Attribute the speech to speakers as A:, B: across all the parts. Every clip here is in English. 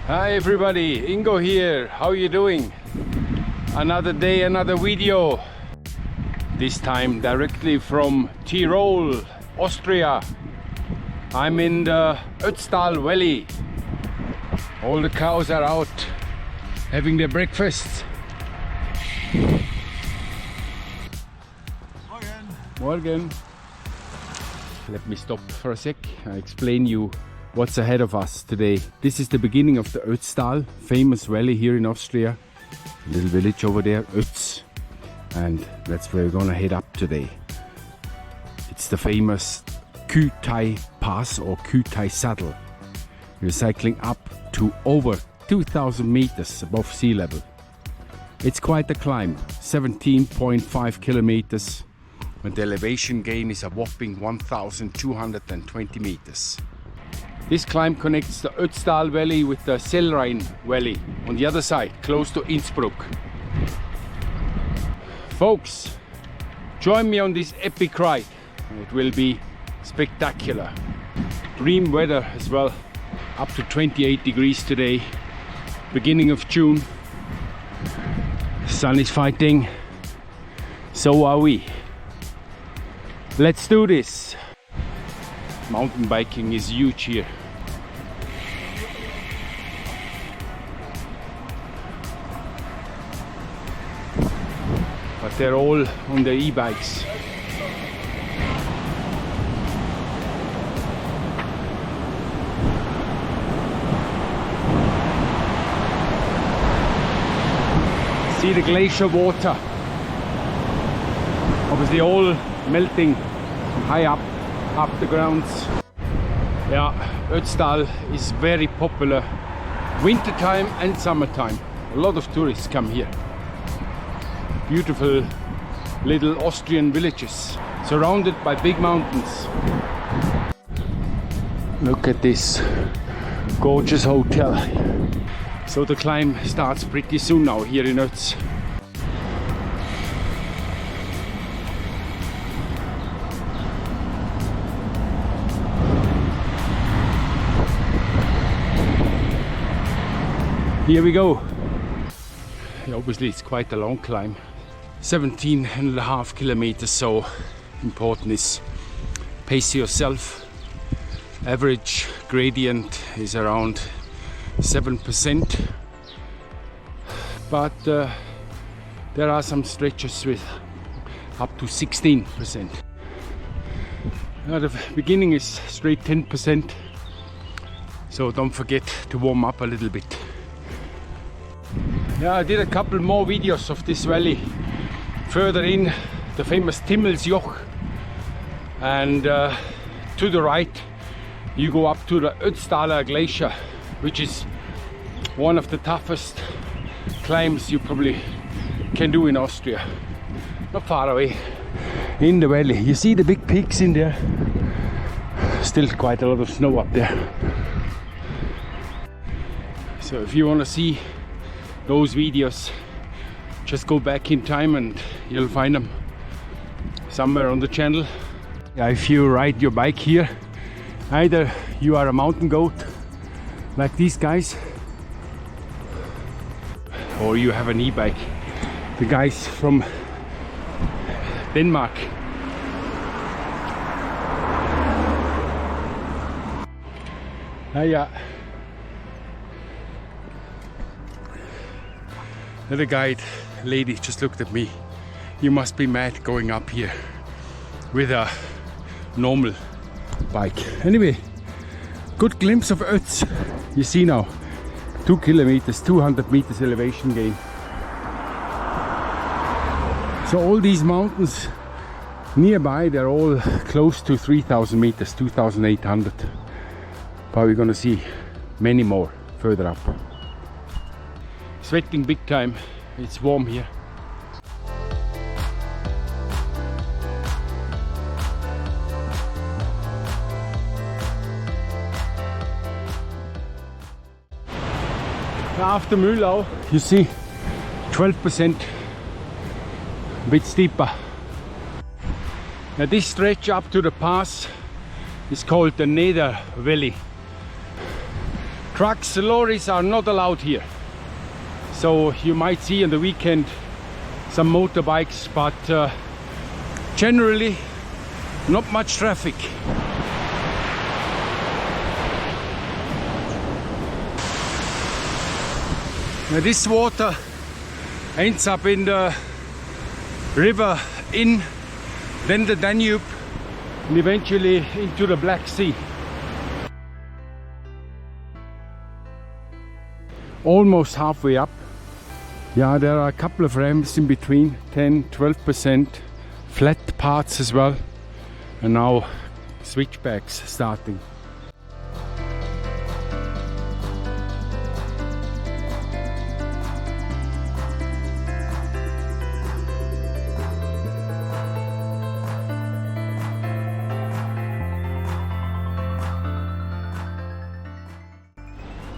A: Hi everybody, Ingo here. How you doing? Another day, another video. This time directly from Tyrol, Austria. I'm in the Ötztal Valley. All the cows are out having their breakfast. Morgen. Let me stop for a sec and explain you what's ahead of us today. This is the beginning of the Ötztal, famous valley here in Austria. A little village over there, Ötz. And that's where we're gonna head up today. It's the famous Kühtai Pass or Kühtai Saddle. We're cycling up to over 2,000 meters above sea level. It's quite a climb, 17.5 kilometers. And the elevation gain is a whopping 1,220 meters. This climb connects the Ötztal Valley with the Sellrhein Valley on the other side, close to Innsbruck. Folks, join me on this epic ride. It will be spectacular. Dream weather as well, up to 28 degrees today, beginning of June. The sun is fighting, so are we. Let's do this. Mountain biking is huge here. But they're all on their e-bikes. See the glacier water. Obviously all melting from high up the grounds. Yeah, Ötztal is very popular winter time and summertime. A lot of tourists come here. Beautiful little Austrian villages surrounded by big mountains. Look at this gorgeous hotel. So the climb starts pretty soon now here in Ötz. Here we go. Obviously it's quite a long climb, 17.5 kilometers, so important is pace yourself. Average gradient is around 7%, but there are some stretches with up to 16%. The beginning is straight 10%, so don't forget to warm up a little bit. Yeah, I did a couple more videos of this valley. Further in, the famous Timmelsjoch, and to the right you go up to the Ötztaler Glacier, which is one of the toughest climbs you probably can do in Austria. Not far away in the valley. You see the big peaks in there. Still quite a lot of snow up there. So if you want to see those videos, just go back in time and you'll find them somewhere on the channel. Yeah, if you ride your bike here, either you are a mountain goat like these guys, or you have an e-bike. The guys from Denmark. Yeah. The guide lady just looked at me. You must be mad going up here with a normal bike. Anyway, good glimpse of Ötz. You see now, 2 kilometers, 200 meters elevation gain. So all these mountains nearby, they're all close to 3,000 meters, 2,800. But we're gonna see many more further up. Sweating big time, it's warm here. After Mühlau, you see 12%, a bit steeper. Now this stretch up to the pass is called the Nether Valley. Trucks, lorries are not allowed here. So you might see on the weekend some motorbikes, but generally not much traffic. Now this water ends up in the river Inn, then the Danube, and eventually into the Black Sea. Almost halfway up. Yeah, there are a couple of ramps in between, 10-12%, flat parts as well, and now switchbacks starting.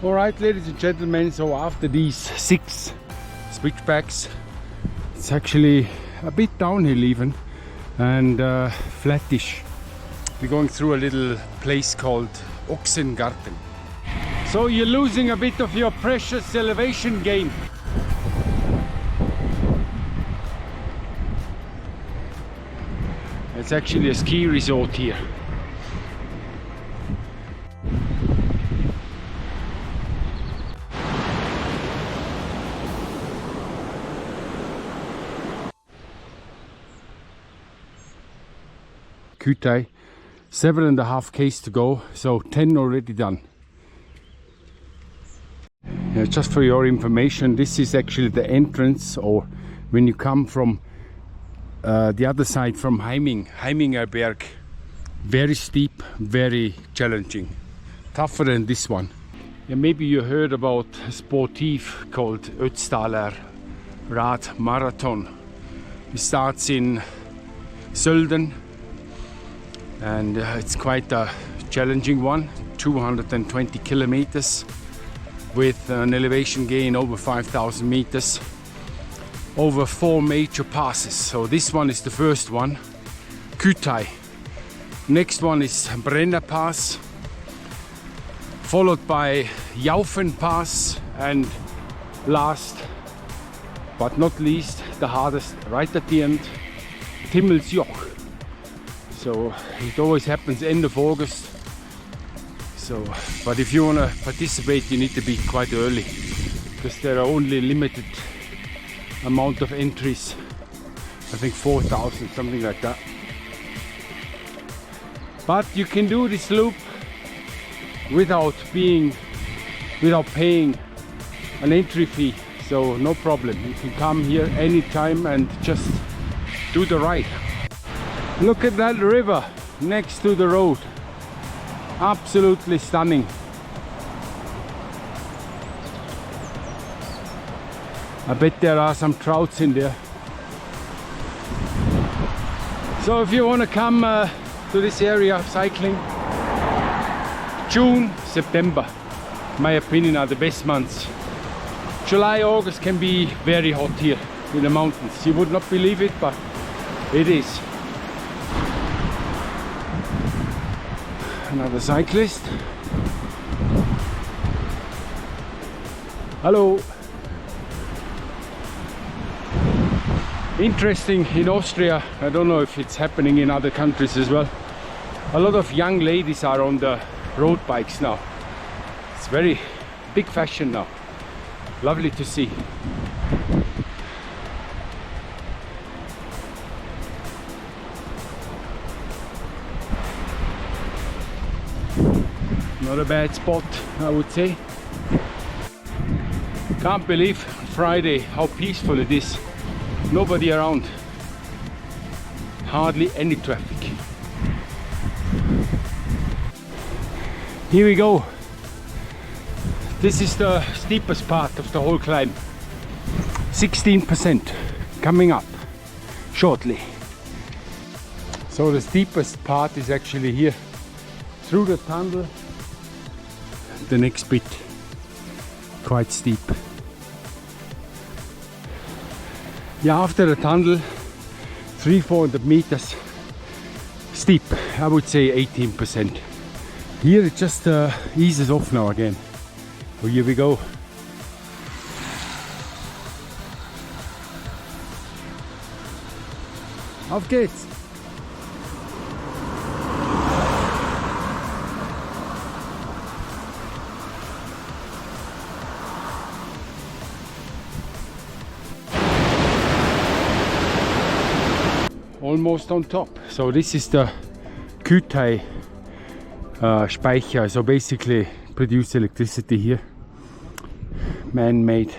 A: Alright, ladies and gentlemen, so after these 6 switchbacks, it's actually a bit downhill even, and flattish. We're going through a little place called Ochsengarten. So you're losing a bit of your precious elevation gain. It's actually a ski resort here. Kühtai, 7.5 k's to go, so 10 already done. Just for your information, this is actually the entrance, or when you come from the other side from Heimingerberg. Very steep, very challenging, tougher than this one. Yeah, maybe you heard about a sportive called Ötztaler Rad Marathon. It starts in Sölden, and it's quite a challenging one, 220 kilometers with an elevation gain over 5,000 meters over 4 major passes. So this one is the first one, Kühtai. Next one is Brenner Pass, followed by Jaufen Pass, and last but not least, the hardest right at the end, Timmelsjoch. So it always happens end of August. So, but if you want to participate, you need to be quite early, because there are only limited amount of entries. I think 4,000, something like that. But you can do this loop without paying an entry fee. So no problem. You can come here anytime and just do the ride. Look at that river next to the road. Absolutely stunning. I bet there are some trouts in there. So if you want to come to this area of cycling, June, September, in my opinion, are the best months. July, August can be very hot here in the mountains. You would not believe it, but it is. Another cyclist. Hello. Interesting in Austria, I don't know if it's happening in other countries as well. A lot of young ladies are on the road bikes now. It's very big fashion now. Lovely to see. Not a bad spot, I would say. Can't believe Friday how peaceful it is. Nobody around. Hardly any traffic. Here we go. This is the steepest part of the whole climb. 16% coming up shortly. So the steepest part is actually here through the tunnel. The next bit quite steep. Yeah, after the tunnel 300-400 meters steep, I would say 18%. Here it just eases off now again. Oh, here we go. Auf geht's! Almost on top. So this is the Kühtai Speicher. So basically produce electricity here. Man-made.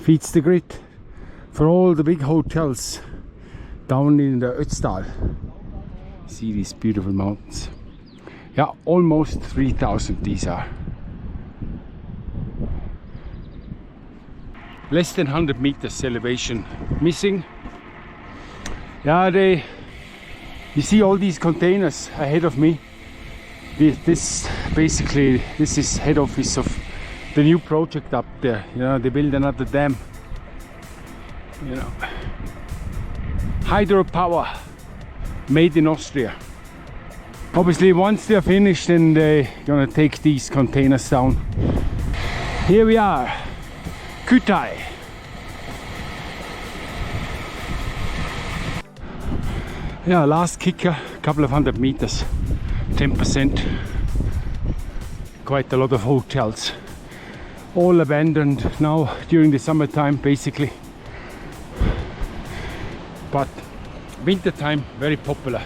A: Feeds the grid for all the big hotels down in the Ötztal. See these beautiful mountains. Yeah, almost 3,000 these are. Less than 100 meters elevation missing. Yeah, you see all these containers ahead of me. This is head office of the new project up there. You know, they build another dam. You know, hydropower made in Austria. Obviously, once they're finished, then they're gonna take these containers down. Here we are, Kühtai. Yeah, last kicker, couple of 100 meters, 10%. Quite a lot of hotels, all abandoned now during the summertime, basically. But winter time, very popular,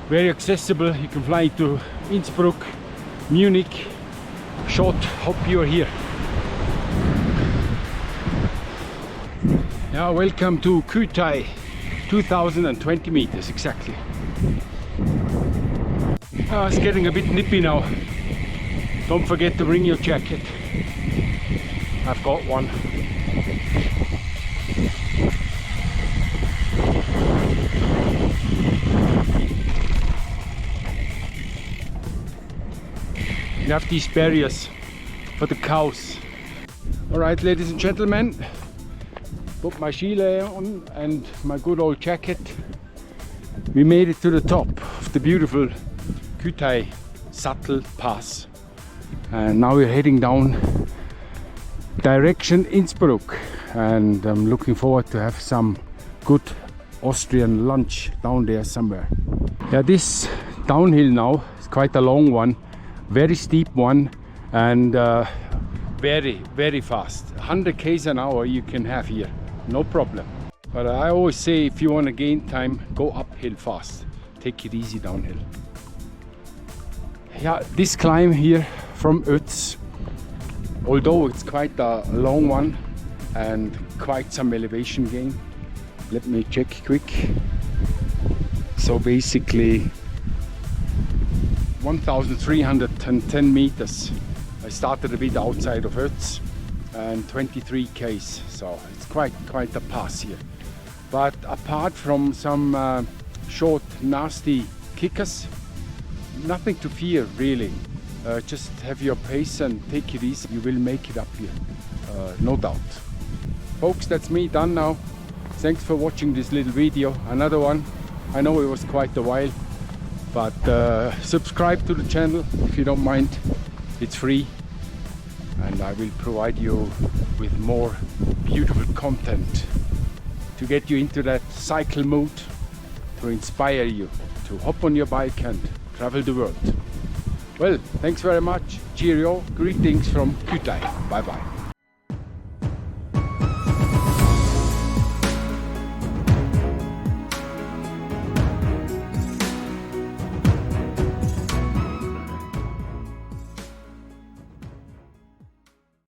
A: very accessible. You can fly to Innsbruck, Munich, short hop, you are here. Yeah, welcome to Kühtai, 2020 meters exactly. It's getting a bit nippy now. Don't forget to bring your jacket. I've got one. You have these barriers for the cows. Alright, ladies and gentlemen, put my ski layer on and my good old jacket. We made it to the top of the beautiful Kühtai Saddle Pass. And now we're heading down direction Innsbruck. And I'm looking forward to have some good Austrian lunch down there somewhere. Yeah, this downhill now is quite a long one. Very steep one, and very, very fast. 100 km an hour you can have here, no problem. But I always say, if you want to gain time, go uphill fast. Take it easy downhill. Yeah, this climb here from Ötz, although it's quite a long one and quite some elevation gain. Let me check quick. So basically 1,310 meters. I started a bit outside of Ötz and 23 k's, so it's quite a pass here. But apart from some short nasty kickers, nothing to fear really. Just have your pace and take it easy. You will make it up here, no doubt. Folks, that's me done now. Thanks for watching this little video. Another one. I know it was quite a while. But subscribe to the channel if you don't mind. It's free, and I will provide you with more beautiful content to get you into that cycle mood, to inspire you to hop on your bike and travel the world. Well, thanks very much. Cheerio. Greetings from Kühtai. Bye bye.